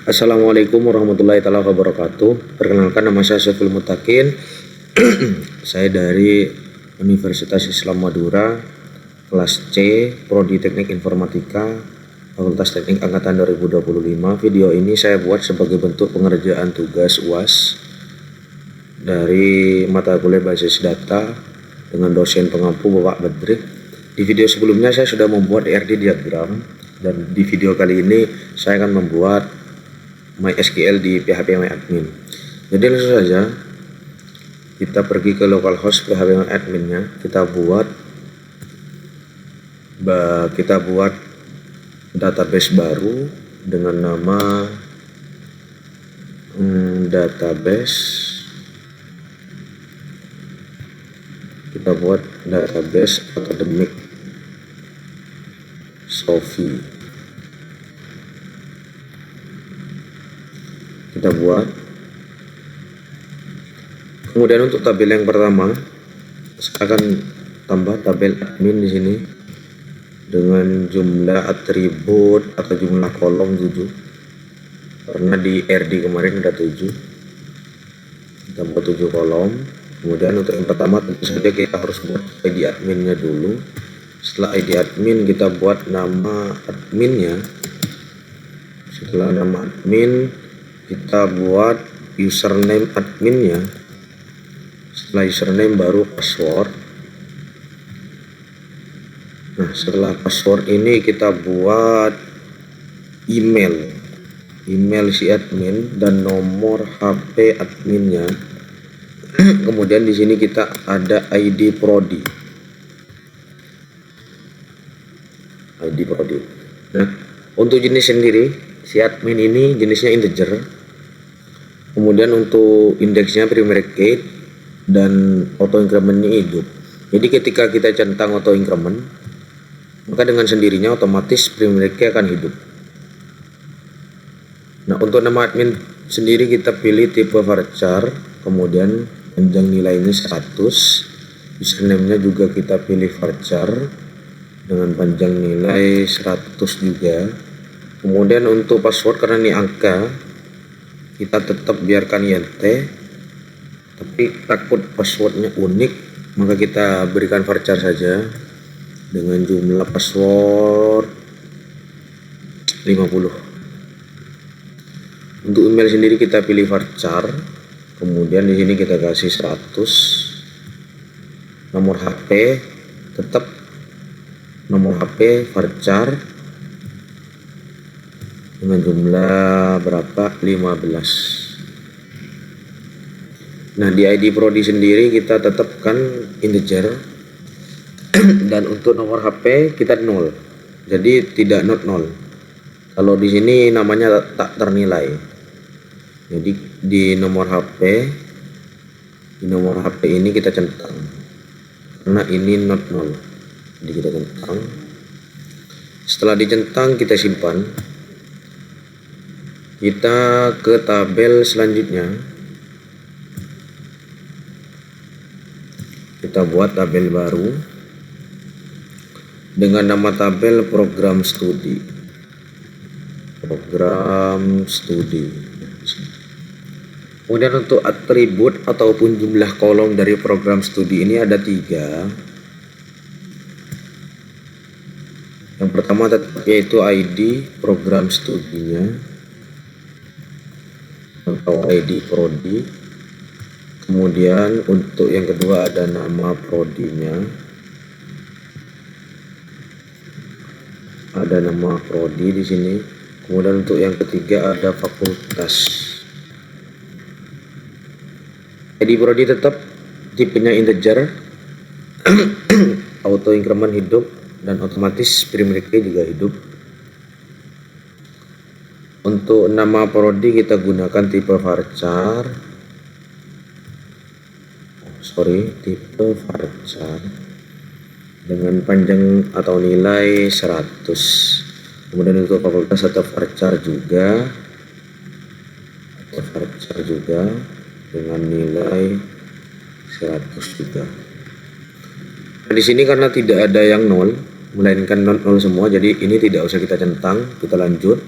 Assalamualaikum warahmatullahi wabarakatuh. Perkenalkan, nama saya Syafil Mutakin. Saya dari Universitas Islam Madura, kelas C, Prodi Teknik Informatika, Fakultas Teknik Angkatan 2025. Video ini saya buat sebagai bentuk pengerjaan tugas UAS dari mata kuliah Basis Data dengan dosen pengampu Bapak Badri. Di video sebelumnya saya sudah membuat ERD diagram, dan di video kali ini saya akan membuat MySQL di PHP MyAdmin. Jadi langsung saja kita pergi ke localhost PHP MyAdmin-nya. Kita buat database baru dengan nama database. Kita buat database akademik Sophie. Kita buat. Kemudian untuk tabel yang pertama, saya akan tambah tabel admin di sini dengan jumlah atribut atau jumlah kolom 7. Karena di RD kemarin ada 7. Kita buat 7 kolom. Kemudian untuk yang pertama tentu saja kita harus buat ID adminnya dulu. Setelah ID admin kita buat nama adminnya. Setelah nama admin kita buat username adminnya. Setelah username baru password. Nah, setelah password ini kita buat email si admin dan nomor HP adminnya. Kemudian di sini kita ada ID prodi. Nah, untuk jenis sendiri si admin ini jenisnya integer. Kemudian untuk indeksnya primary key dan auto incrementnya hidup. Jadi ketika kita centang auto increment, maka dengan sendirinya otomatis primary key akan hidup. Nah, untuk nama admin sendiri kita pilih tipe varchar, kemudian panjang nilainya 100. Username-nya juga kita pilih varchar dengan panjang nilai 100 juga. Kemudian untuk password, karena ini angka, kita tetap biarkan INT, tapi takut passwordnya unik, maka kita berikan varchar saja dengan jumlah password 50. Untuk email sendiri kita pilih varchar, kemudian di sini kita kasih 100. Nomor HP tetap nomor HP varchar dengan jumlah berapa? 15. Nah, di ID prodi sendiri kita tetapkan integer. Dan untuk nomor HP kita 0. Jadi tidak not 0. Kalau di sini namanya tak ternilai. Jadi di nomor HP ini kita centang. Karena ini not 0. Jadi kita centang. Setelah dicentang kita simpan. Kita ke tabel selanjutnya. Kita buat tabel baru dengan nama tabel program studi. Kemudian untuk atribut ataupun jumlah kolom dari program studi ini ada 3. Yang pertama yaitu ID program studinya atau ID prodi. Kemudian untuk yang kedua ada nama prodinya, ada nama prodi di sini. Kemudian untuk yang ketiga ada fakultas. ID prodi tetap tipenya integer, auto increment hidup, dan otomatis primary key juga hidup. Untuk nama prodi kita gunakan tipe varchar. Tipe varchar dengan panjang atau nilai 100. Kemudian untuk fakultas atau varchar juga dengan nilai 100 juga. Nah, di sini karena tidak ada yang 0, melainkan non nol semua, jadi ini tidak usah kita centang. Kita lanjut.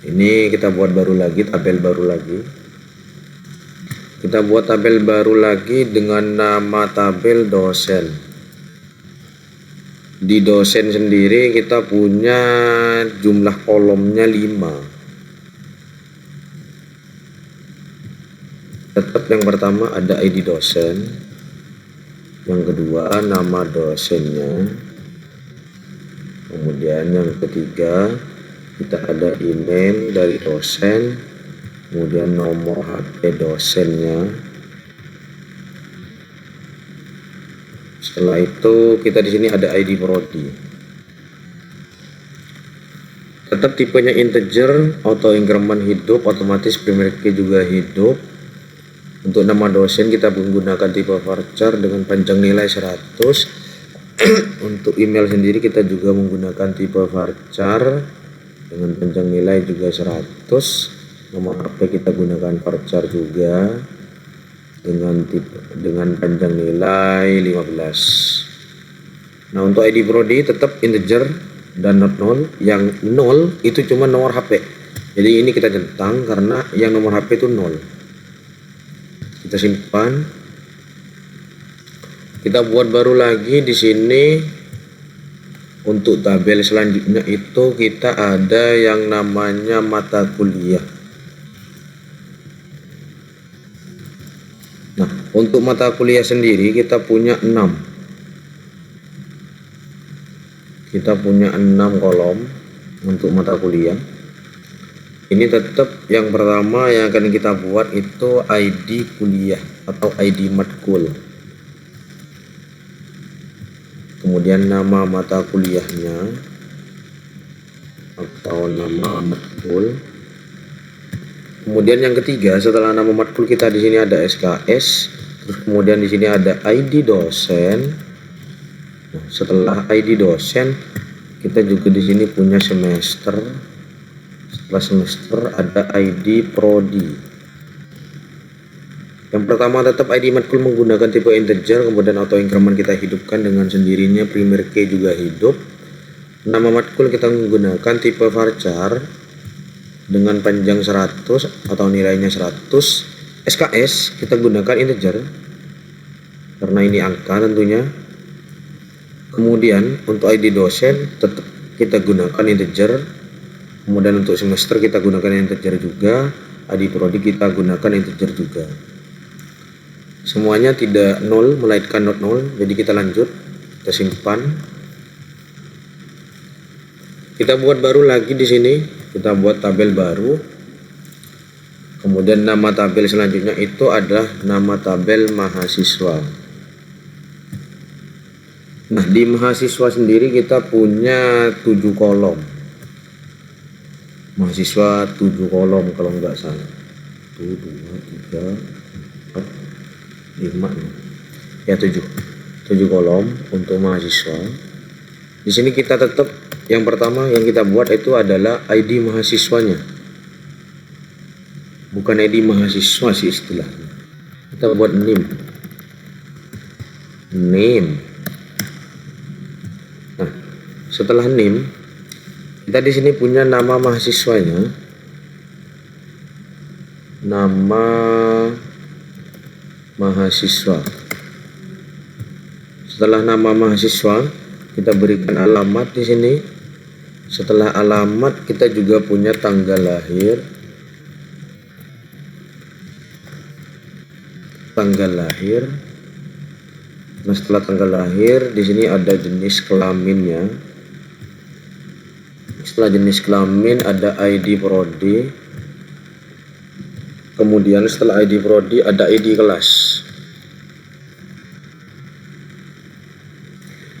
Ini kita buat baru lagi, tabel baru lagi. Kita buat tabel baru lagi dengan nama tabel dosen. Di dosen sendiri kita punya jumlah kolomnya 5. Tetap yang pertama ada ID dosen, yang kedua nama dosennya, kemudian yang ketiga kita ada email dari dosen, kemudian nomor HP dosennya. Setelah itu kita di sini ada ID prodi. Tetap tipenya integer, auto increment hidup, otomatis primary key juga hidup. Untuk nama dosen kita menggunakan tipe varchar dengan panjang nilai 100. Untuk email sendiri kita juga menggunakan tipe varchar dengan panjang nilai juga 100. Nomor HP kita gunakan varchar juga dengan panjang nilai 15. Nah, untuk ID prodi tetap integer dan not null. Yang 0 itu cuma nomor HP. Jadi ini kita centang karena yang nomor HP itu 0. Kita simpan. Kita buat baru lagi di sini. Untuk tabel selanjutnya itu kita ada yang namanya mata kuliah. Nah, untuk mata kuliah sendiri kita punya 6. Kita punya 6 kolom untuk mata kuliah. Ini tetap yang pertama yang akan kita buat itu ID kuliah atau ID matkul. Kemudian nama mata kuliahnya atau nama matkul. Kemudian yang ketiga, setelah nama matkul kita di sini ada SKS, terus kemudian di sini ada ID dosen. Nah, setelah ID dosen, kita juga di sini punya semester. Setelah semester ada ID prodi. Yang pertama tetap ID matkul menggunakan tipe integer, kemudian auto increment kita hidupkan dengan sendirinya, primary key juga hidup. Nama matkul kita menggunakan tipe varchar dengan panjang 100 atau nilainya 100. SKS kita gunakan integer karena ini angka tentunya. Kemudian untuk ID dosen tetap kita gunakan integer. Kemudian untuk semester kita gunakan integer juga. ID prodi kita gunakan integer juga. Semuanya tidak 0 melainkan not 0. Jadi kita lanjut, kita simpan. Kita buat baru lagi di sini. Kita buat tabel baru. Kemudian nama tabel selanjutnya itu adalah nama tabel mahasiswa. Nah, di mahasiswa sendiri kita punya 7 kolom. Mahasiswa 7 kolom kalau nggak salah. 1, 2, 3, 4, 5. Ya 7 kolom untuk mahasiswa. Di sini kita tetap yang pertama yang kita buat itu adalah ID mahasiswanya, bukan ID mahasiswa sih istilahnya. Kita buat name. Nah, setelah name kita di sini punya nama mahasiswanya, nama mahasiswa. Setelah nama mahasiswa kita berikan alamat di sini. Setelah alamat kita juga punya tanggal lahir. Nah, setelah tanggal lahir di sini ada jenis kelaminnya. Setelah jenis kelamin ada ID prodi. Kemudian setelah ID prodi ada ID kelas.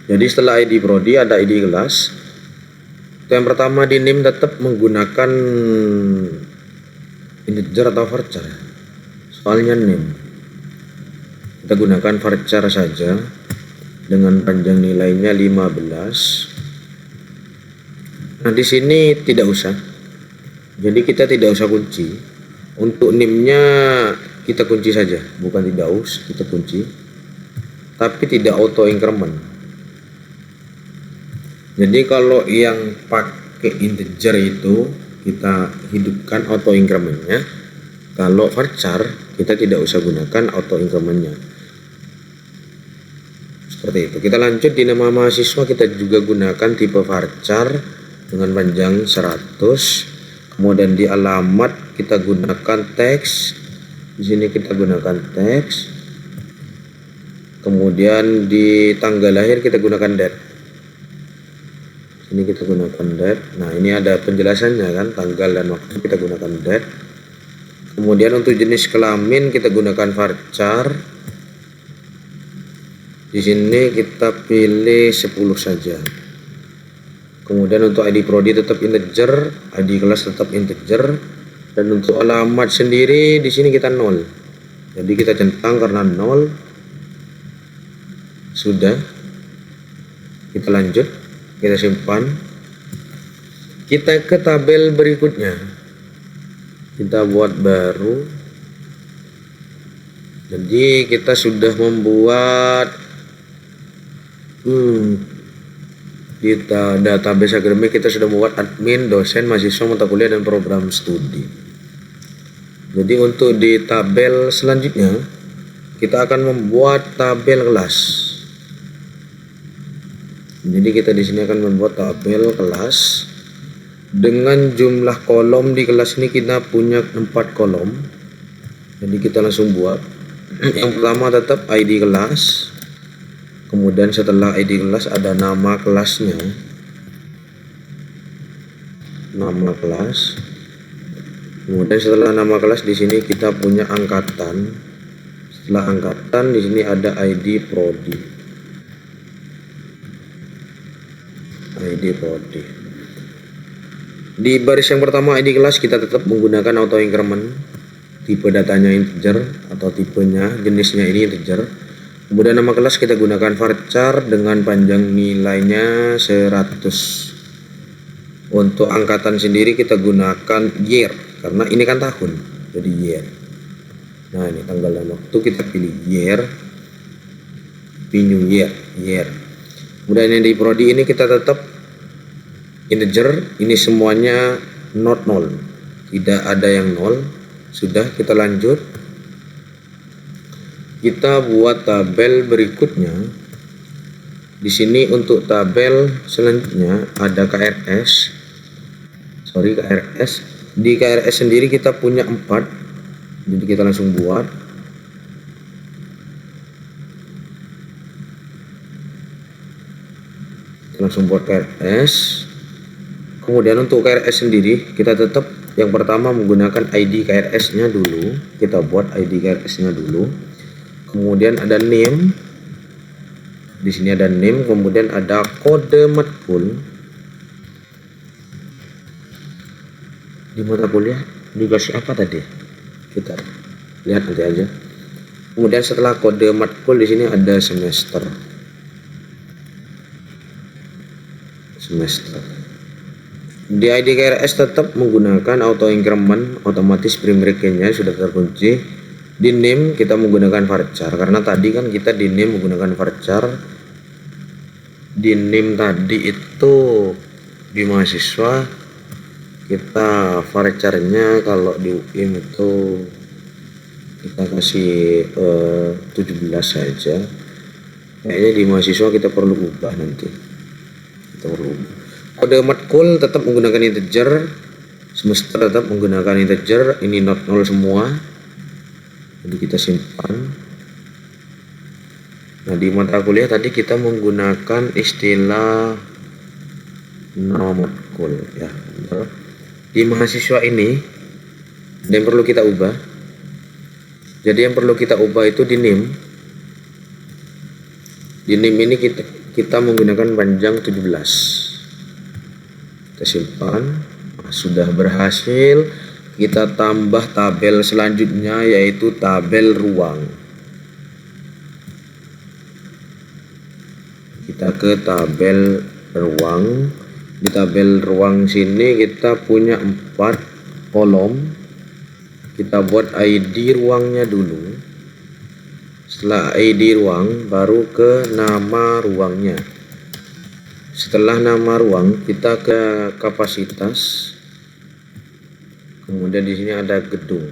Jadi setelah ID prodi ada ID kelas. Yang pertama di name tetap menggunakan integer atau varchar. Soalnya name kita gunakan varchar saja dengan panjang nilainya 15. Nah, di sini tidak usah. Jadi kita tidak usah kunci. Untuk name-nya kita kunci saja, bukan tidak usah kita kunci. Tapi tidak auto increment. Jadi kalau yang pakai integer itu kita hidupkan auto incrementnya. Kalau varchar kita tidak usah gunakan auto incrementnya. Seperti itu. Kita lanjut di nama mahasiswa, kita juga gunakan tipe varchar dengan panjang 100. Kemudian di alamat kita gunakan teks. Di sini kita gunakan teks. Kemudian di tanggal lahir kita gunakan date. Ini kita gunakan date. Nah, ini ada penjelasannya kan, tanggal dan waktu kita gunakan date. Kemudian untuk jenis kelamin kita gunakan varchar. Di sini kita pilih 10 saja. Kemudian untuk ID prodi tetap integer, ID kelas tetap integer, dan untuk alamat sendiri di sini kita 0. Jadi kita centang karena 0. Sudah. Kita lanjut, kita simpan. Kita ke tabel berikutnya. Kita buat baru. Jadi kita sudah membuat di database akademik, kita sudah membuat admin, dosen, mahasiswa, mata kuliah, dan program studi. Jadi untuk di tabel selanjutnya kita akan membuat tabel kelas. Jadi kita di sini akan membuat tabel kelas dengan jumlah kolom. Di kelas ini kita punya 4 kolom. Jadi kita langsung buat. Yang pertama tetap ID kelas. Kemudian setelah ID kelas ada nama kelasnya. Nama kelas. Kemudian setelah nama kelas di sini kita punya angkatan. Setelah angkatan di sini ada ID prodi. ID prodi. Di baris yang pertama ID kelas kita tetap menggunakan auto increment. Tipe datanya integer atau tipenya jenisnya ini integer. Kemudian nama kelas kita gunakan varchar dengan panjang nilainya 100. Untuk angkatan sendiri kita gunakan year karena ini kan tahun, jadi year. Nah, ini tanggal dan waktu kita pilih year. New year, year. Kemudian yang di prodi ini kita tetap integer, ini semuanya not 0. Tidak ada yang 0. Sudah, kita lanjut. Kita buat tabel berikutnya. Di sini untuk tabel selanjutnya ada KRS. KRS. Di KRS sendiri kita punya 4. Jadi kita langsung buat. Kita langsung buat KRS. Kemudian untuk KRS sendiri kita tetap yang pertama menggunakan ID KRS-nya dulu. Kita buat ID KRS-nya dulu. Kemudian ada name. Di sini ada name, kemudian ada kode matkul. Di mata kuliah dikasih apa tadi? Kita lihat nanti aja. Kemudian setelah kode matkul di sini ada semester. Di ID KRS tetap menggunakan auto increment, otomatis primrate-nya sudah terkunci. Di name kita menggunakan varchar karena tadi kan kita di name menggunakan varchar. Di name tadi itu di mahasiswa kita varcharnya kalau di UIM itu kita kasih 17 saja. Kayaknya di mahasiswa kita perlu ubah nanti. Kita perlu ubah. Kode matkul tetap menggunakan integer, semester tetap menggunakan integer, ini not 0 semua. Jadi kita simpan. Nah, di mata kuliah tadi kita menggunakan istilah nama matkul ya. Di mahasiswa ini ada yang perlu kita ubah. Jadi yang perlu kita ubah itu di name. Di name ini kita menggunakan panjang 17. Kita simpan. Nah, sudah berhasil. Kita tambah tabel selanjutnya yaitu tabel ruang. Kita ke tabel ruang. Di tabel ruang sini kita punya 4 kolom. Kita buat ID ruangnya dulu. Setelah ID ruang baru ke nama ruangnya. Setelah nama ruang kita ke kapasitas. Kemudian di sini ada gedung.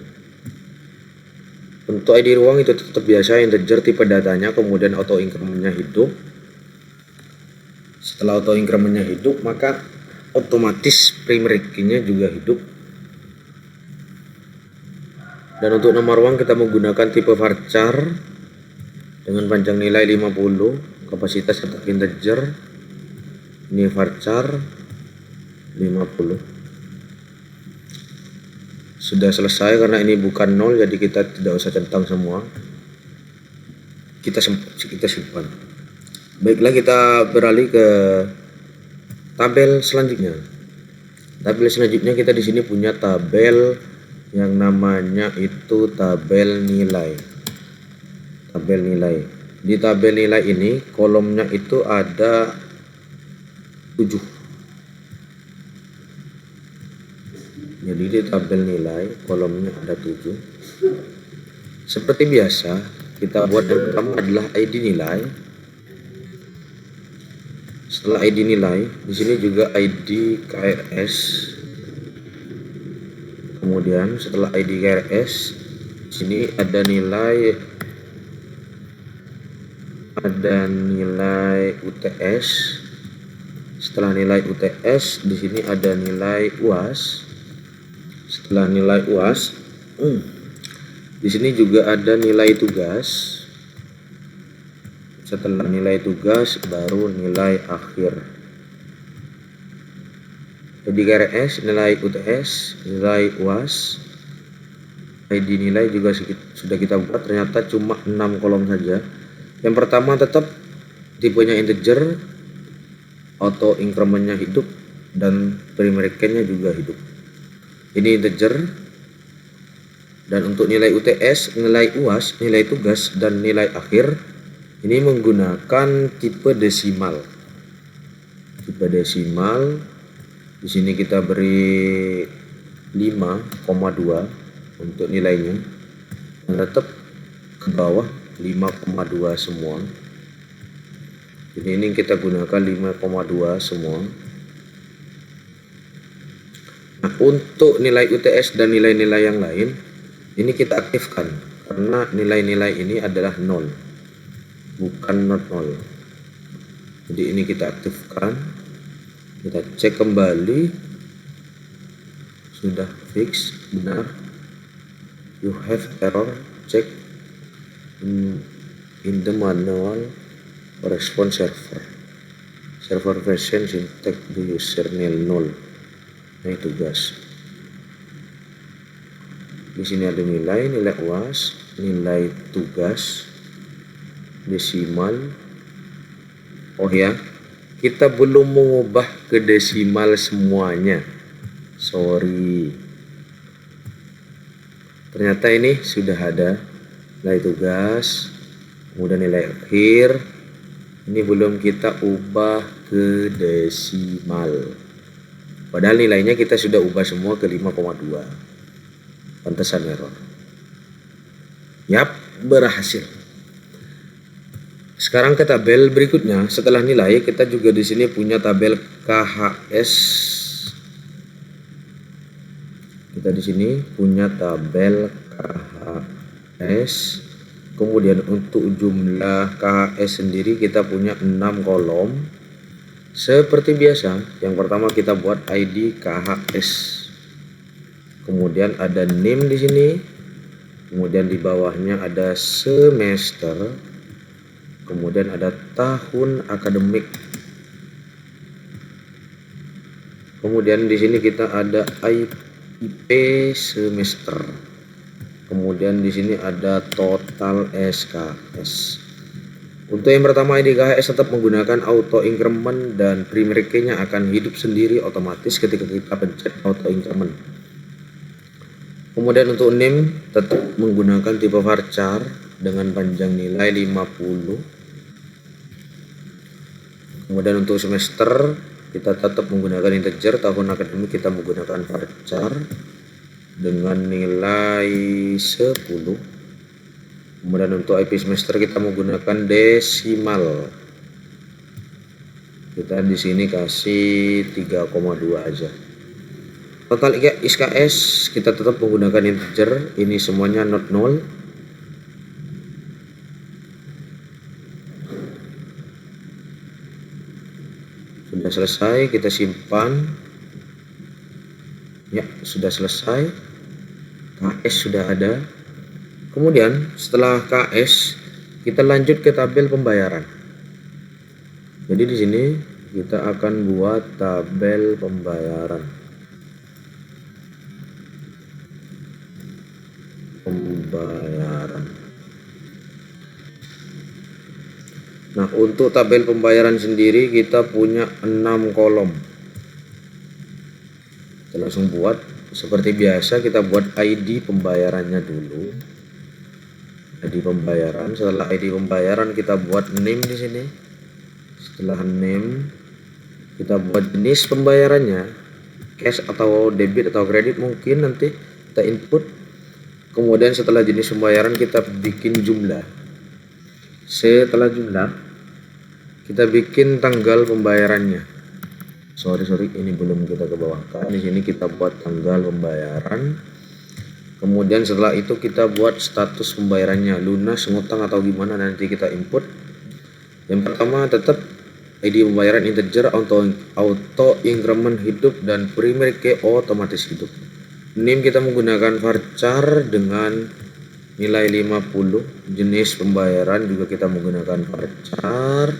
Untuk ID ruang itu tetap biasa, integer tipe datanya, kemudian auto incrementnya hidup. Setelah auto incrementnya hidup, maka otomatis primary key-nya juga hidup. Dan untuk nama ruang kita menggunakan tipe varchar dengan panjang nilai 50, kapasitas tetap integer. Ini varchar 50. Sudah selesai, karena ini bukan 0 jadi kita tidak usah centang semua. Kita simpan. Baiklah, kita beralih ke tabel selanjutnya. Tabel selanjutnya kita di sini punya tabel yang namanya itu tabel nilai. Tabel nilai. Di tabel nilai ini kolomnya itu ada 7. Jadi di tabel nilai kolomnya ada 7. Seperti biasa, kita buat yang pertama adalah ID nilai. Setelah ID nilai, di sini juga ID KRS. Kemudian setelah ID KRS, di sini ada nilai UTS. Setelah nilai UTS, di sini ada nilai UAS. Setelah nilai UAS, di sini juga ada nilai tugas. Setelah nilai tugas baru nilai akhir. Jadi KRS, nilai UTS, nilai UAS, ID nilai juga sudah kita buat. Ternyata cuma 6 kolom saja. Yang pertama tetap tipenya integer, auto incrementnya hidup, dan primary key-nya juga hidup. Ini integer. Dan untuk nilai UTS, nilai UAS, nilai tugas, dan nilai akhir ini menggunakan tipe desimal. Tipe desimal. Di sini kita beri 5,2 untuk nilainya. Dan tetap ke bawah 5,2 semua. Jadi ini kita gunakan 5,2 semua. Nah, untuk nilai UTS dan nilai-nilai yang lain ini kita aktifkan, karena nilai-nilai ini adalah 0, bukan not 0. Jadi ini kita aktifkan. Kita cek kembali, sudah fix, benar. You have error, check in the manual response server version syntax the username 0. Ini tugas. Di sini ada nilai UAS, nilai tugas, desimal. Oh ya, kita belum mengubah ke desimal semuanya. Sorry. Ternyata ini sudah ada nilai tugas, kemudian nilai akhir. Ini belum kita ubah ke desimal. Padahal nilainya kita sudah ubah semua ke 5,2. Pantesan error. Yap, berhasil. Sekarang ke tabel berikutnya. Setelah nilai, kita juga di sini punya tabel KHS. Kita di sini punya tabel KHS. Kemudian untuk jumlah KHS sendiri kita punya 6 kolom. Seperti biasa, yang pertama kita buat ID KHS. Kemudian ada name di sini. Kemudian di bawahnya ada semester. Kemudian ada tahun akademik. Kemudian di sini kita ada IP semester. Kemudian di sini ada total SKS. Untuk yang pertama ID KHS tetap menggunakan auto increment, dan primary key-nya akan hidup sendiri otomatis ketika kita pencet auto increment. Kemudian untuk name tetap menggunakan tipe varchar dengan panjang nilai 50. Kemudian untuk semester kita tetap menggunakan integer, tahun akademik kita menggunakan varchar dengan nilai 10. Kemudian untuk IP semester kita menggunakan desimal. Kita di sini kasih 3,2 aja. Total SKS kita tetap menggunakan integer, ini semuanya not null. Sudah selesai, kita simpan. Ya, sudah selesai. KS sudah ada. Kemudian setelah KS kita lanjut ke tabel pembayaran. Jadi di sini kita akan buat tabel pembayaran. Nah, untuk tabel pembayaran sendiri kita punya 6 kolom. Kita langsung buat seperti biasa, kita buat ID pembayarannya dulu. ID pembayaran, setelah ID pembayaran kita buat name di sini. Setelah name kita buat jenis pembayarannya, cash atau debit atau kredit, mungkin nanti kita input. Kemudian setelah jenis pembayaran kita bikin jumlah. Setelah jumlah kita bikin tanggal pembayarannya. Sorry, ini belum kita ke bawah. Di sini kita buat tanggal pembayaran. Kemudian setelah itu kita buat status pembayarannya, lunas, ngutang atau gimana, nanti kita input. Yang pertama tetap ID pembayaran integer, auto increment hidup, dan primary key otomatis hidup. Name kita menggunakan varchar dengan nilai 50. Jenis pembayaran juga kita menggunakan varchar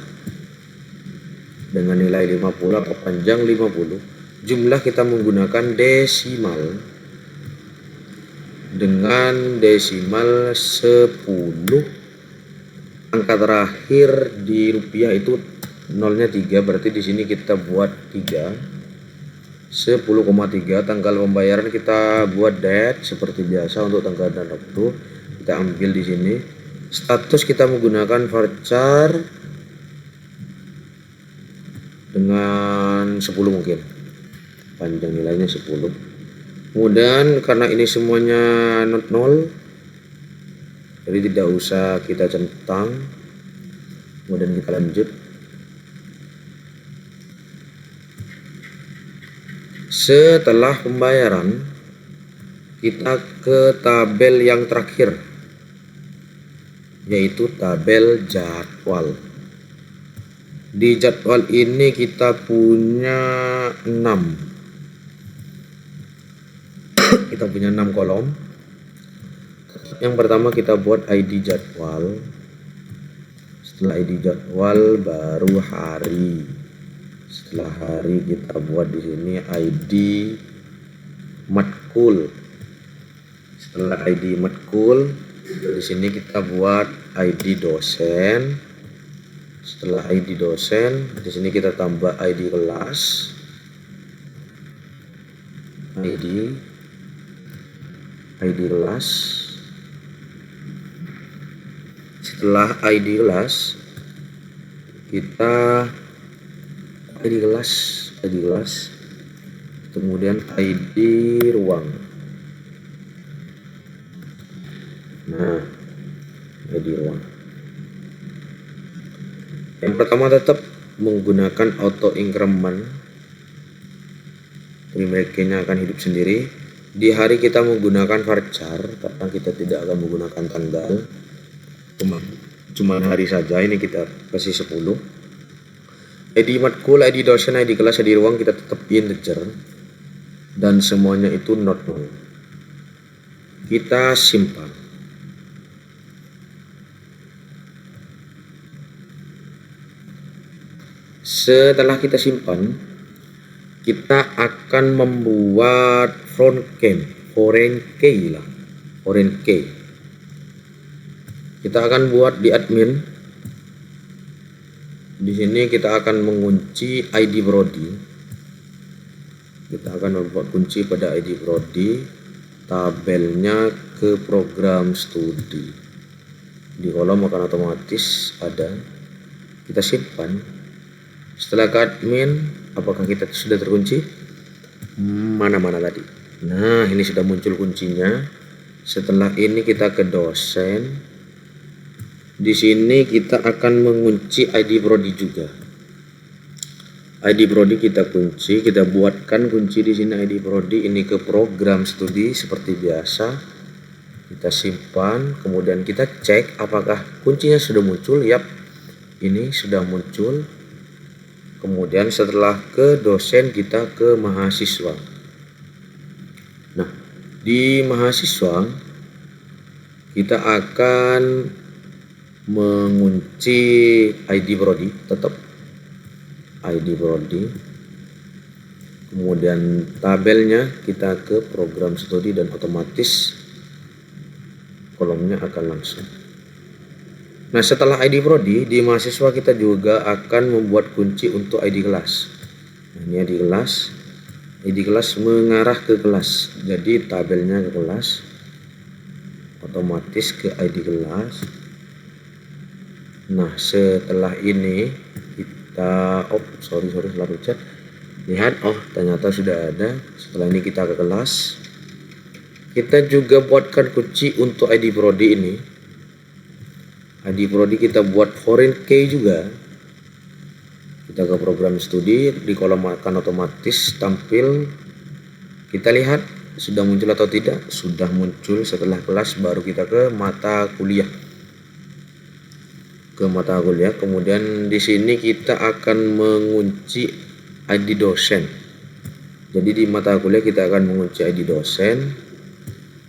dengan nilai 50 atau panjang 50. Jumlah kita menggunakan desimal dengan desimal 10. Angka terakhir di rupiah itu nolnya 3, berarti di sini kita buat 3. 10,3. Tanggal pembayaran kita buat date seperti biasa untuk tanggal dan waktu. Kita ambil di sini. Status kita menggunakan varchar dengan 10 mungkin. Panjang nilainya 10. Kemudian karena ini semuanya not null, jadi tidak usah kita centang. Kemudian kita lanjut. Setelah pembayaran kita ke tabel yang terakhir, yaitu tabel jadwal. Di jadwal ini kita punya 6. Kita punya 6 kolom. Yang pertama kita buat ID jadwal. Setelah ID jadwal baru hari. Setelah hari kita buat di sini ID matkul. Setelah ID matkul, di sini kita buat ID dosen. Setelah ID dosen, di sini kita tambah ID kelas. ID kelas. Setelah ID kelas, kita ID kelas, kemudian ID ruang. Nah, ID ruang. Yang pertama tetap menggunakan auto increment, primary key-nya akan hidup sendiri. Di hari kita menggunakan varchar karena kita tidak akan menggunakan tanggal, cuma hari saja. Ini kita kasih 10. ID matkul, ID dosen, ID kelas, ID ruang kita tetap integer dan semuanya itu not null. Kita simpan. Setelah kita simpan, kita akan membuat foreign key. Kita akan buat di admin. Di sini kita akan mengunci ID Brody. Kita akan membuat kunci pada ID Brody, tabelnya ke program studi. Di kolom akan otomatis ada. Kita simpan. Setelah ke admin, apakah kita sudah terkunci? Mana-mana tadi. Nah, ini sudah muncul kuncinya. Setelah ini kita ke dosen. Di sini kita akan mengunci ID Brody juga. ID Prodi kita kunci, kita buatkan kunci di sini ID Prodi ini ke program studi seperti biasa. Kita simpan, kemudian kita cek apakah kuncinya sudah muncul. Yap, ini sudah muncul. Kemudian setelah ke dosen kita ke mahasiswa. Nah, di mahasiswa kita akan mengunci ID Prodi, tetap ID Prodi. Kemudian tabelnya kita ke program studi dan otomatis kolomnya akan langsung. Nah, setelah ID Prodi di mahasiswa kita juga akan membuat kunci untuk ID kelas. Nah, ini ID kelas. ID kelas mengarah ke kelas. Jadi tabelnya ke kelas. Otomatis ke ID kelas. Nah, setelah ini kita sorry salah pencet. Lihat, ternyata sudah ada. Setelah ini kita ke kelas. Kita juga buatkan kunci untuk ID Prodi ini. ID Prodi kita buat foreign key juga. Kita ke program studi, di kolom akan otomatis tampil. Kita lihat sudah muncul atau tidak. Sudah muncul. Setelah kelas baru kita ke mata kuliah. Ke mata kuliah, kemudian di sini kita akan mengunci ID dosen. Jadi di mata kuliah kita akan mengunci ID dosen.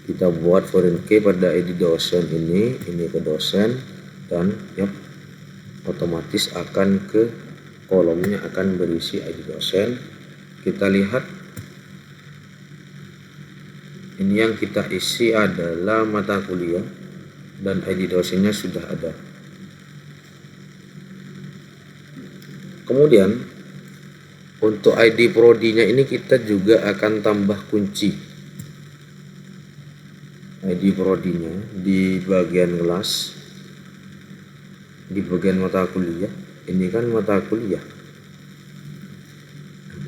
Kita buat foreign key pada ID dosen ini ke dosen. Dan otomatis akan ke kolomnya akan berisi ID dosen. Kita lihat ini yang kita isi adalah mata kuliah dan ID dosennya sudah ada. Kemudian untuk ID Prodinya ini kita juga akan tambah kunci ID Prodinya di bagian kelas. Di bagian mata kuliah, ini kan mata kuliah.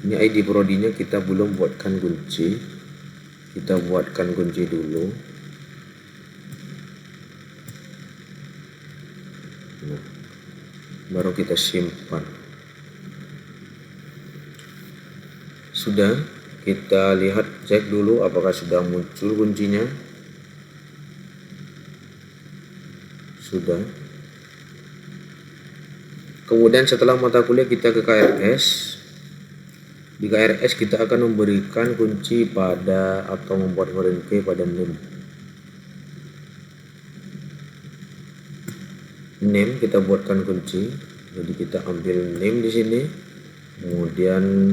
Ini ID Prodinya kita belum buatkan kunci. Kita buatkan kunci dulu. Nah, baru kita simpan. Sudah, kita lihat, cek dulu apakah sudah muncul kuncinya. Sudah. Kemudian setelah mata kuliah kita ke KRS. Di KRS kita akan memberikan kunci pada atau membuat foreign key pada name. Name kita buatkan kunci. Jadi kita ambil name di sini. Kemudian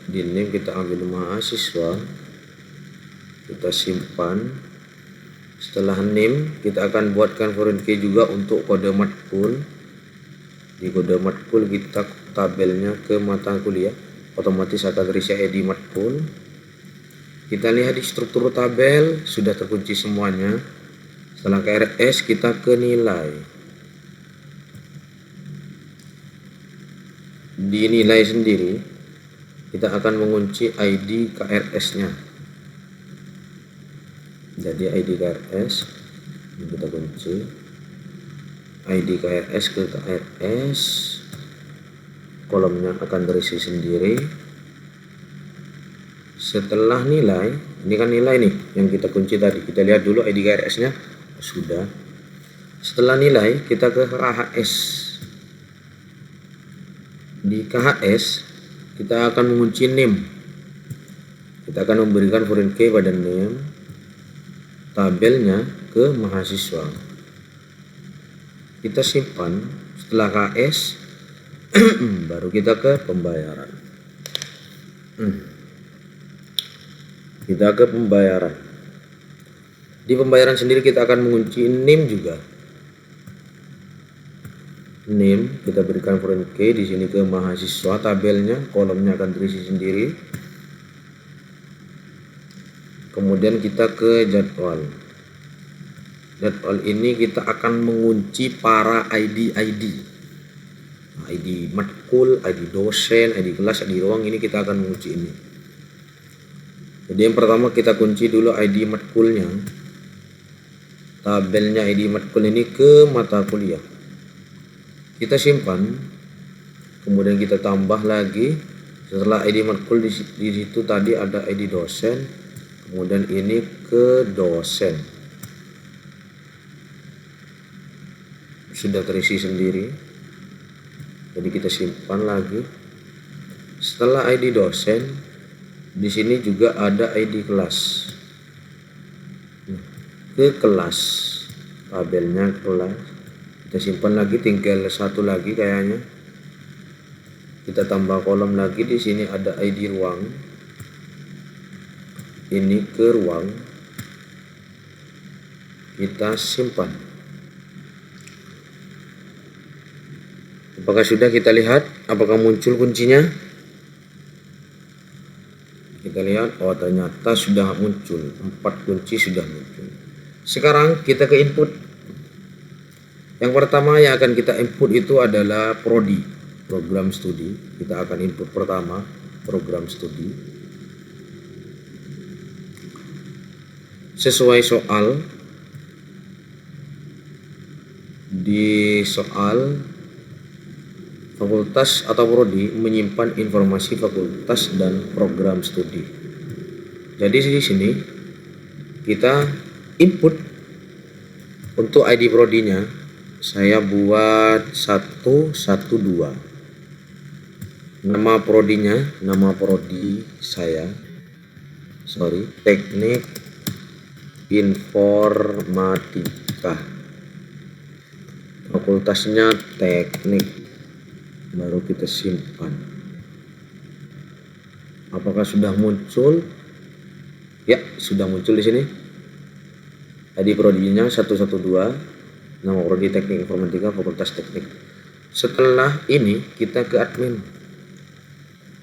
di name kita ambil mahasiswa. Kita simpan. Setelah name kita akan buatkan foreign key juga untuk kode matkul. Di kode matkul kita tabelnya ke mata kuliah, otomatis akan terisi ID matkul. Kita lihat di struktur tabel sudah terkunci semuanya. Setelah KRS kita ke nilai. Di nilai sendiri kita akan mengunci ID KRS-nya. Jadi ID KRS ini kita kunci. ID KRS ke KRS, kolomnya akan terisi sendiri. Setelah nilai, ini kan nilai nih yang kita kunci tadi. Kita lihat dulu ID KRS-nya sudah. Setelah nilai kita ke KHS. Di KHS kita akan mengunci name. Kita akan memberikan foreign key pada name, tabelnya ke mahasiswa. Kita simpan. Setelah KS baru kita ke pembayaran. Kita ke pembayaran. Di pembayaran sendiri kita akan mengunci name juga. Name kita berikan foreign key di sini ke mahasiswa, tabelnya, kolomnya akan terisi sendiri. Kemudian kita ke jadwal. Jadwal ini kita akan mengunci para ID matkul, ID dosen, ID kelas, ID ruang, ini kita akan mengunci ini. Jadi yang pertama kita kunci dulu ID matkulnya. Tabelnya ID matkul ini ke mata kuliah. Kita simpan. kemudian kita tambah lagi. Setelah ID matkul di situ tadi ada ID dosen, kemudian ini ke dosen. Sudah terisi sendiri. Jadi kita simpan lagi. Setelah ID dosen, di sini juga ada ID kelas. Ke kelas, tabelnya kelas. Kita simpan lagi, tinggal satu lagi kayaknya. Kita tambah kolom lagi, di sini ada ID ruang. Ini ke ruang. Kita simpan. Apakah sudah kita lihat? Apakah muncul kuncinya? Kita lihat, oh ternyata sudah muncul. 4 kunci sudah muncul. Sekarang kita ke input. Yang pertama yang akan kita input itu adalah prodi, program studi. Kita akan input pertama program studi. Sesuai soal, di soal fakultas atau prodi menyimpan informasi fakultas dan program studi. Jadi di sini kita input untuk ID prodinya. Saya buat 112. Nama prodinya, nama prodi saya, teknik informatika. Fakultasnya teknik. Baru kita simpan. Apakah sudah muncul? Ya, sudah muncul di sini. ID prodinya 112. Nama prodi teknik informatika fakultas teknik. Setelah ini kita ke admin.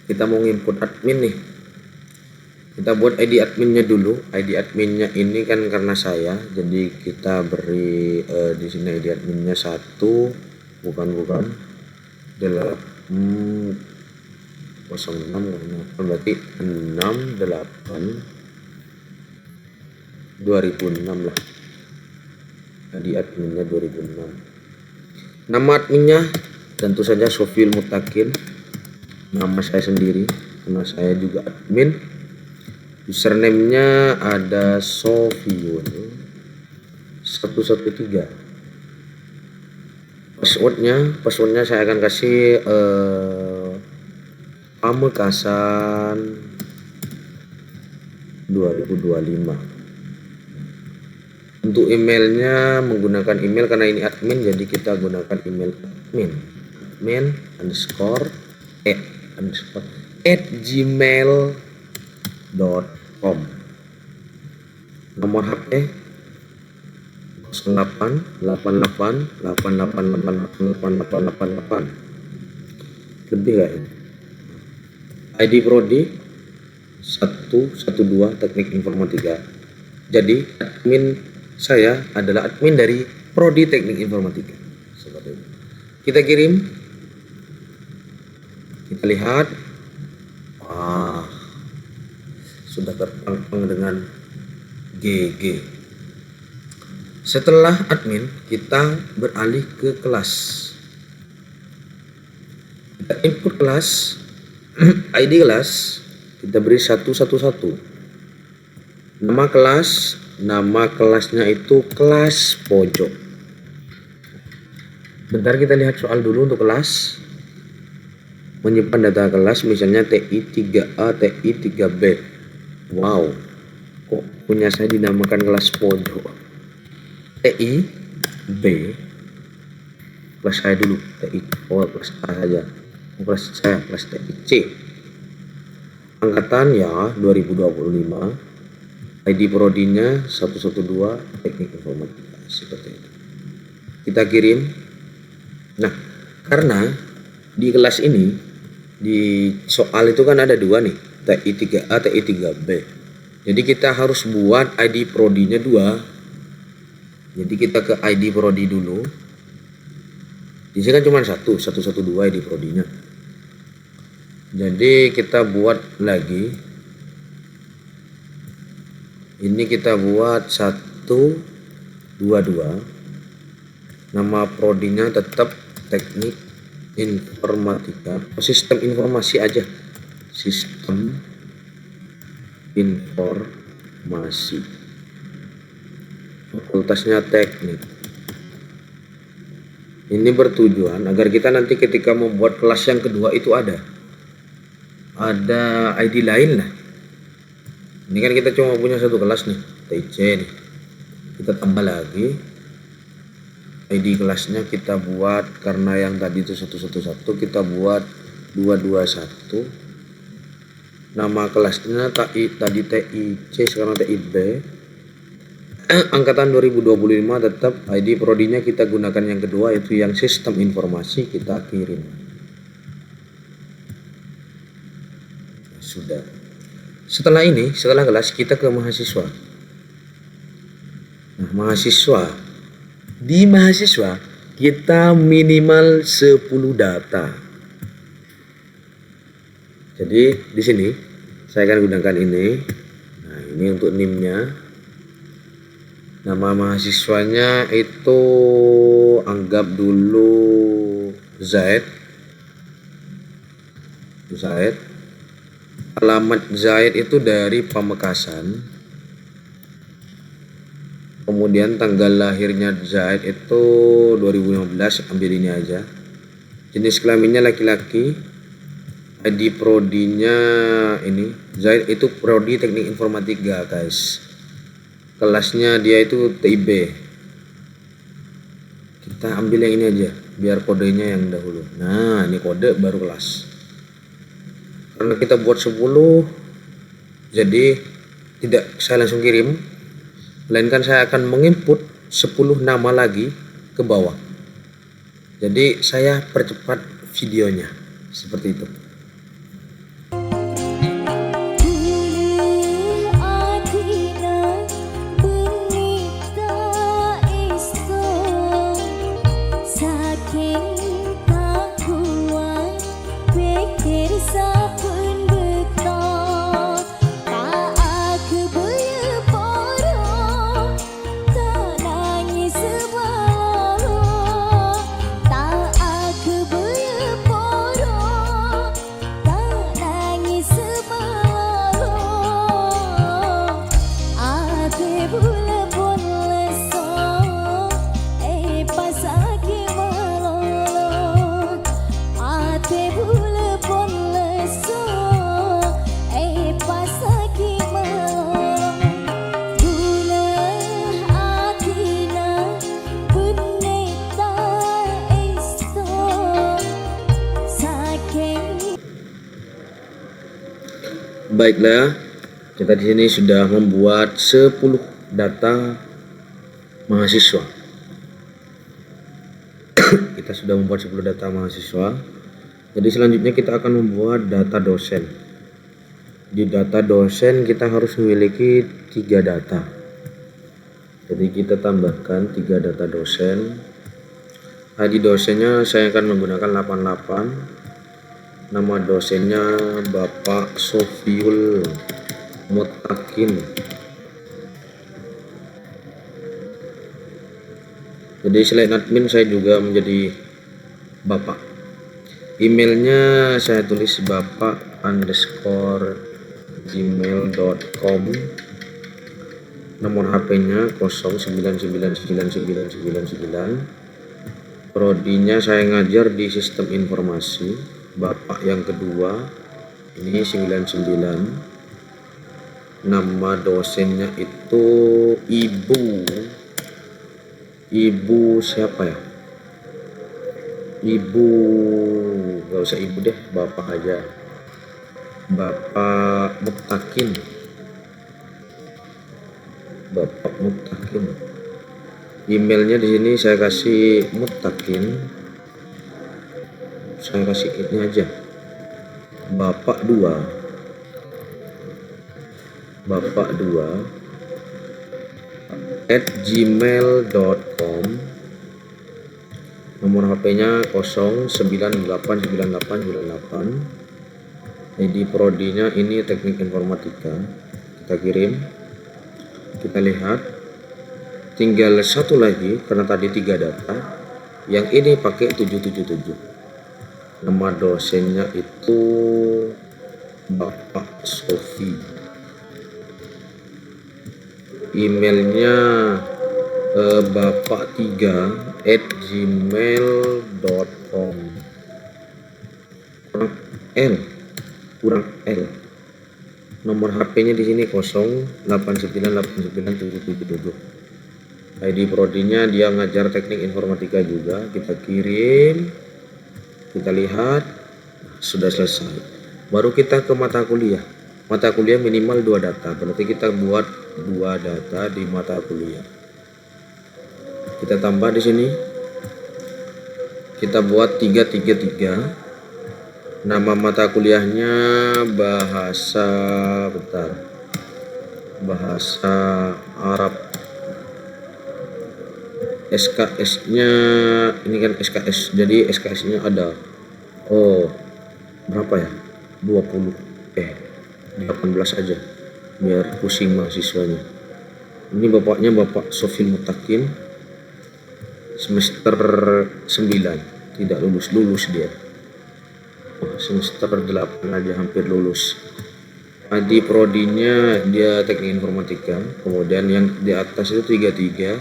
Kita mau input admin nih. Kita buat ID adminnya dulu. ID adminnya ini kan karena saya, jadi kita beri di sini ID adminnya 1, bukan 06, berarti 68 2006 lah. Di adminnya 2006. Nama adminnya tentu saja Sofil Mutakin, nama saya sendiri karena saya juga admin. Username-nya ada Sofiun 113. Passwordnya saya akan kasih Pamekasan 2025. Untuk emailnya menggunakan email karena ini admin, jadi kita gunakan email admin_@gmail.com. Nomor HP 0888888888. Lebih gak ini? ID prodi 112 teknik informatika. Jadi admin saya adalah admin dari prodi teknik informatika. Seperti itu. Kita kirim. Kita lihat. Wah, sudah terpampang dengan GG. Setelah admin, kita beralih ke kelas. Kita input kelas, ID kelas, kita beri 111. Nama kelasnya itu kelas pojok. Bentar kita lihat soal dulu untuk kelas. Menyimpan data kelas misalnya TI 3A, TI 3B. Wow, kok punya saya dinamakan kelas pojok. TI B, kelas saya dulu, TI, kelas A saja. Kelas saya, kelas TI C. Angkatan ya 2025. ID prodinya 112 teknik informatika, seperti itu. Kita kirim. Nah, karena di kelas ini di soal itu kan ada 2 nih, TI 3A, TI 3B. Jadi kita harus buat ID prodinya 2. Jadi kita ke ID prodi dulu. Di sini kan cuma 112 ID prodinya. Jadi kita buat lagi. Ini kita buat 122. Nama prodinya tetap teknik informatika, sistem informasi aja, sistem informasi, fakultasnya teknik. Ini bertujuan agar kita nanti ketika membuat kelas yang kedua itu ada ID lain lah. Ini kan kita cuma punya satu kelas nih, TIC nih. Kita tambah lagi ID kelasnya, kita buat, karena yang tadi itu 111, kita buat 221. Nama kelasnya tadi TIC, sekarang TIB. Angkatan 2025 tetap ID prodinya kita gunakan yang kedua, yaitu yang sistem informasi, kita kirim. Sudah. Setelah kelas kita ke mahasiswa. Nah, di mahasiswa kita minimal 10 data. Jadi di sini saya akan gunakan ini. Nah, ini untuk NIM-nya. Nama mahasiswanya itu anggap dulu Zaid. Alamat Zaid itu dari Pamekasan. Kemudian tanggal lahirnya Zaid itu 2015, ambil ini aja. Jenis kelaminnya laki-laki. ID prodinya ini, Zaid itu prodi teknik informatika, guys. Kelasnya dia itu TIB. Kita ambil yang ini aja, biar kodenya yang dahulu. Nah, ini kode baru kelas. Karena kita buat 10, jadi tidak saya langsung kirim, melainkan saya akan menginput 10 nama lagi ke bawah. Jadi saya percepat videonya seperti itu. Baiklah, kita di sini sudah membuat 10 data mahasiswa. Kita sudah membuat 10 data mahasiswa. Jadi selanjutnya kita akan membuat data dosen. Di data dosen kita harus memiliki 3 data. Jadi kita tambahkan 3 data dosen. ID dosennya saya akan menggunakan 88. Nama dosennya Bapak Sofiul Mutakin. Jadi selain admin saya juga menjadi Bapak. Emailnya saya tulis bapak_gmail.com. Nomor HP-nya 09999999. Prodinya saya ngajar di sistem informasi. Bapak yang kedua ini 99. Nama dosennya itu Ibu siapa ya? Ibu, gak usah ibu deh, bapak aja. Bapak Mutakin. Emailnya di sini saya kasih Mutakin. Saya kasih ini aja, Bapak 2 @gmail.com. Nomor HP-nya 09889898. ID prodinya ini teknik informatika. Kita kirim, kita lihat tinggal satu lagi, karena tadi 3 data, yang ini pakai 777. Nama dosennya itu Bapak Sofi. Emailnya bapak3@gmail.com. kurang L. Nomor HP-nya di sini 08989777. ID prodinya dia ngajar teknik informatika juga. Kita kirim, kita lihat, sudah selesai. Baru kita ke mata kuliah. Mata kuliah minimal 2 data, berarti kita buat 2 data di mata kuliah. Kita tambah di sini, kita buat 333. Nama mata kuliahnya bahasa Arab. SKS-nya ini kan SKS, jadi SKS-nya ada berapa ya, 18 aja biar pusing mahasiswanya. Ini bapaknya Bapak Sofil Mutakin, semester 9, tidak lulus dia. Semester 8 aja hampir lulus. ID prodinya dia teknik informatika, kemudian yang di atas itu 33,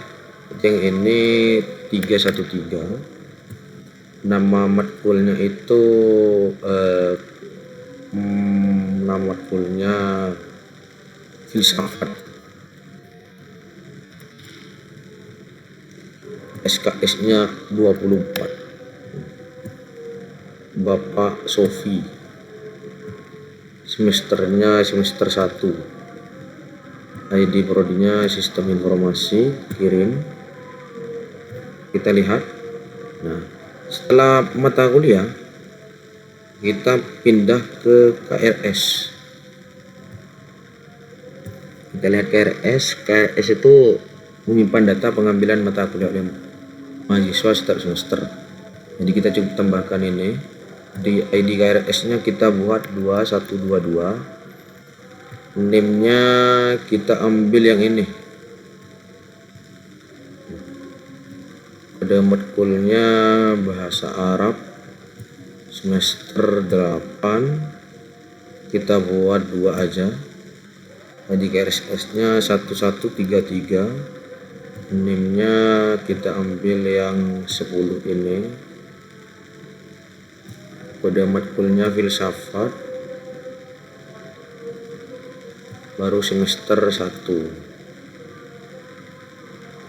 yang ini 313. Nama matkulnya itu nama matkulnya filsafat. SKS-nya 24. Bapak Sofi, semesternya semester 1. ID prodinya sistem informasi, kirim. Kita lihat. Nah, setelah mata kuliah kita pindah ke KRS. Kita lihat KRS. KRS itu menyimpan data pengambilan mata kuliah oleh mahasiswa setiap semester. Jadi kita cukup tambahkan ini. Di ID KRS-nya kita buat 2122. Name-nya kita ambil yang ini. Pada matkulnya bahasa Arab, semester 8. Kita buat 2 aja. ID KRS-nya 1133. Name-nya kita ambil yang 10 ini. Kode matkulnya filsafat, baru semester 1.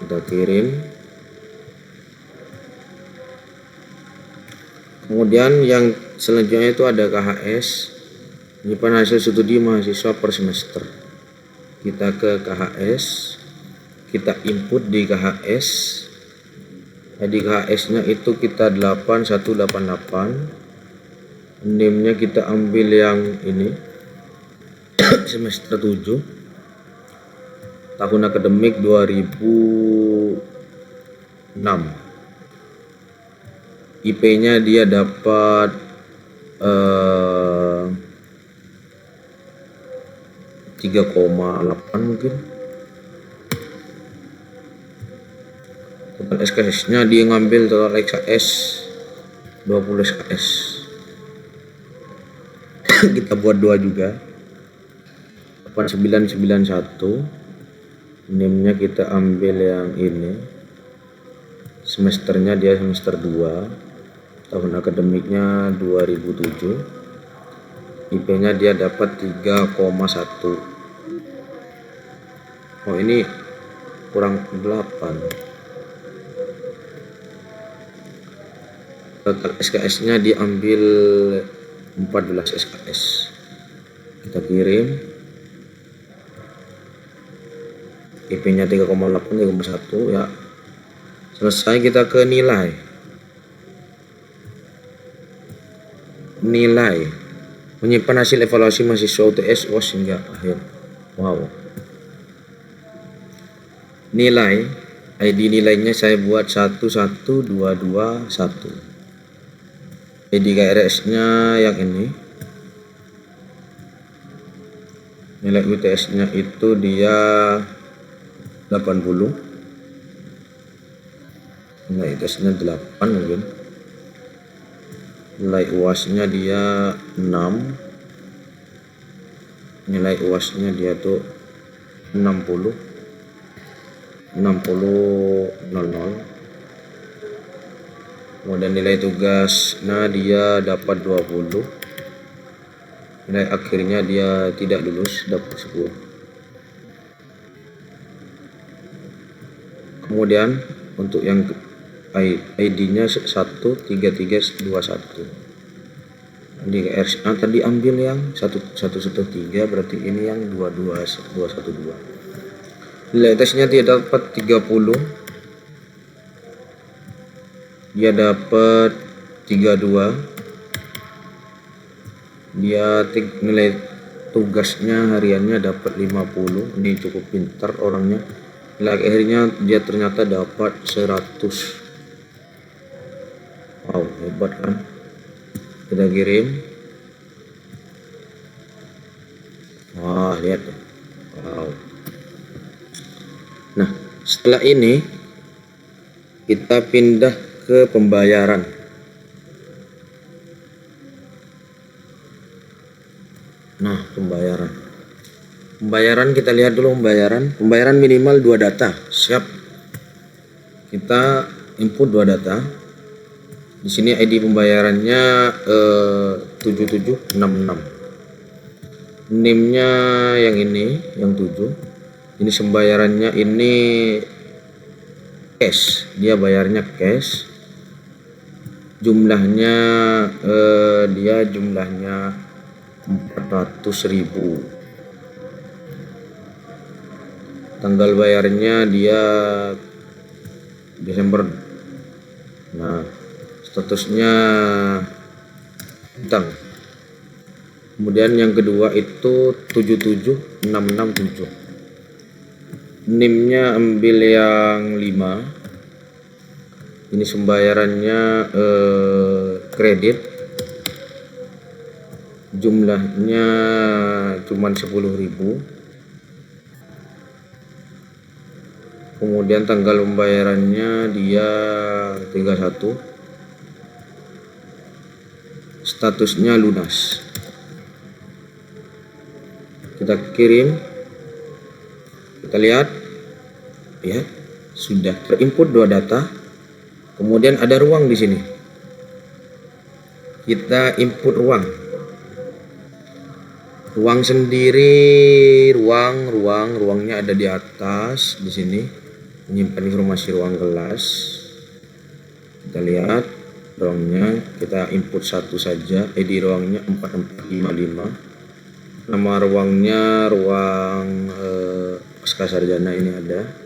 Kita kirim. Kemudian yang selanjutnya itu ada KHS, menyimpan hasil studi mahasiswa per semester. Kita ke KHS, kita input di KHS. Di KHS-nya itu kita 8188. Name-nya kita ambil yang ini. Semester 7. Tahun akademik 2006. IP-nya dia dapat 3,8 mungkin. Total SKS-nya dia ngambil total SKS 20 SKS. Kita buat 2 juga. 8991. Name-nya kita ambil yang ini. Semesternya dia semester 2. Tahun akademiknya 2007. IP-nya dia dapat 3,1. Oh, ini kurang 8. Total SKS-nya diambil 14 SKS. Kita kirim. IP-nya 3,8, 3,1 ya. Selesai, kita ke nilai. Nilai menyimpan hasil evaluasi mahasiswa UTS UAS hingga akhir. Wow. Nilai, ID nilainya saya buat 11221. ID KRS-nya yang ini. Nilai UTS-nya itu dia 80. Nilai UTS-nya 8 mungkin. Nilai UASnya dia 6. Nilai UASnya dia tuh 60 00. Kemudian nilai tugasnya dia dapat 20. Nilai akhirnya dia tidak lulus, dapat 10. Kemudian untuk yang ID-nya 13321. Di RSA tadi ambil yang 113, berarti ini yang 21212. Nilai tesnya dia dapat 30. Dia dapat 32. Dia nilai tugasnya hariannya dapat 50. Ini cukup pintar orangnya. Nilai akhirnya dia ternyata dapat 100. Wow, hebat kan? Kita kirim. Wah, lihat. Wow. Nah, setelah ini kita pindah ke pembayaran. Nah, pembayaran kita lihat dulu pembayaran minimal 2 data. Siap. Kita input 2 data. Di sini ID pembayarannya 7766. NIM-nya yang ini, yang 7. Ini pembayarannya ini cash. Dia bayarnya cash. Jumlahnya dia jumlahnya 400.000. Tanggal bayarnya dia Desember. Nah, statusnya utang. Kemudian yang kedua itu 77667. NIM-nya ambil yang 5. Ini pembayarannya kredit. Jumlahnya cuman 10.000. Kemudian tanggal pembayarannya dia 31. Statusnya lunas. Kita kirim. Kita lihat ya, sudah terinput 2 data. Kemudian ada ruang di sini. Kita input ruang. Ruang sendiri, ruangnya ada di atas di sini. Menyimpan informasi ruang kelas. Kita lihat ruangnya, kita input 1 saja. ID ruangnya 4455. Nama ruangnya ruang pasca sarjana, ini ada.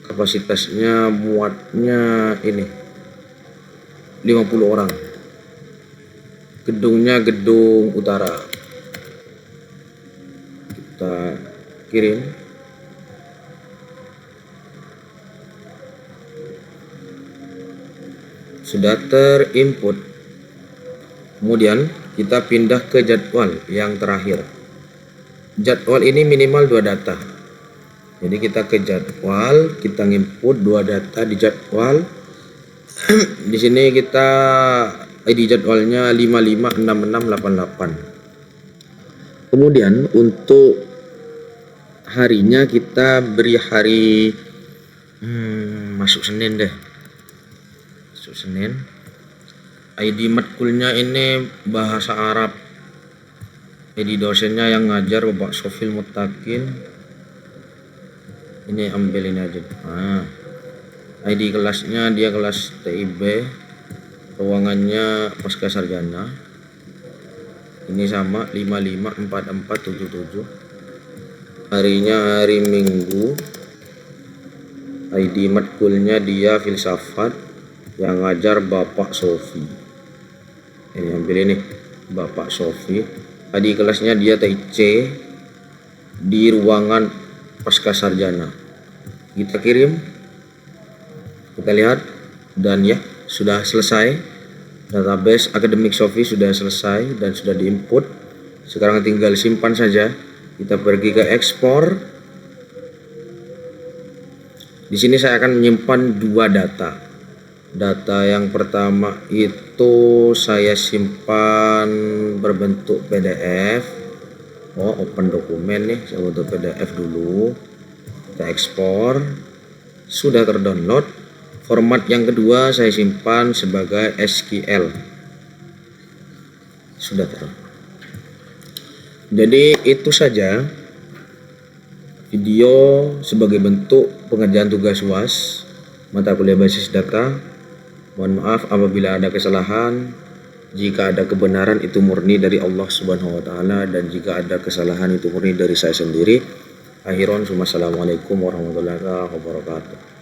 Kapasitasnya muatnya ini 50 orang. Gedungnya gedung utara. Kita kirim. Sudah terinput. Kemudian kita pindah ke jadwal yang terakhir. Jadwal ini minimal 2 data. Jadi kita ke jadwal, kita nginput 2 data di jadwal. Di sini kita ID jadwalnya 556688. Kemudian untuk harinya kita beri hari masuk Senin deh. Senin. ID matkulnya ini bahasa Arab. ID dosennya yang ngajar Bapak Sofil Mutakin. Ini ambil ini aja. Nah, ID kelasnya dia kelas TIB. Ruangannya pasca sarjana. Ini sama 554477. Harinya hari Minggu. ID matkulnya dia filsafat. Yang ngajar Bapak Sofi. Ini ambil ini Bapak Sofi. Tadi kelasnya dia TIC di ruangan pasca sarjana. Kita kirim. Kita lihat dan ya sudah selesai. Database akademik Sofi sudah selesai dan sudah diinput. Sekarang tinggal simpan saja. Kita pergi ke ekspor. Di sini saya akan menyimpan 2 data. Data yang pertama itu saya simpan berbentuk PDF. Open dokumen nih, saya bentuk PDF dulu. Kita ekspor. Sudah terdownload. Format yang kedua saya simpan sebagai SQL. Sudah terdownload. Jadi itu saja video sebagai bentuk pengerjaan tugas UAS mata kuliah basis data. Mohon maaf apabila ada kesalahan. Jika ada kebenaran itu murni dari Allah Subhanahu wa taala, dan jika ada kesalahan itu murni dari saya sendiri. Akhiran, assalamualaikum warahmatullahi wabarakatuh.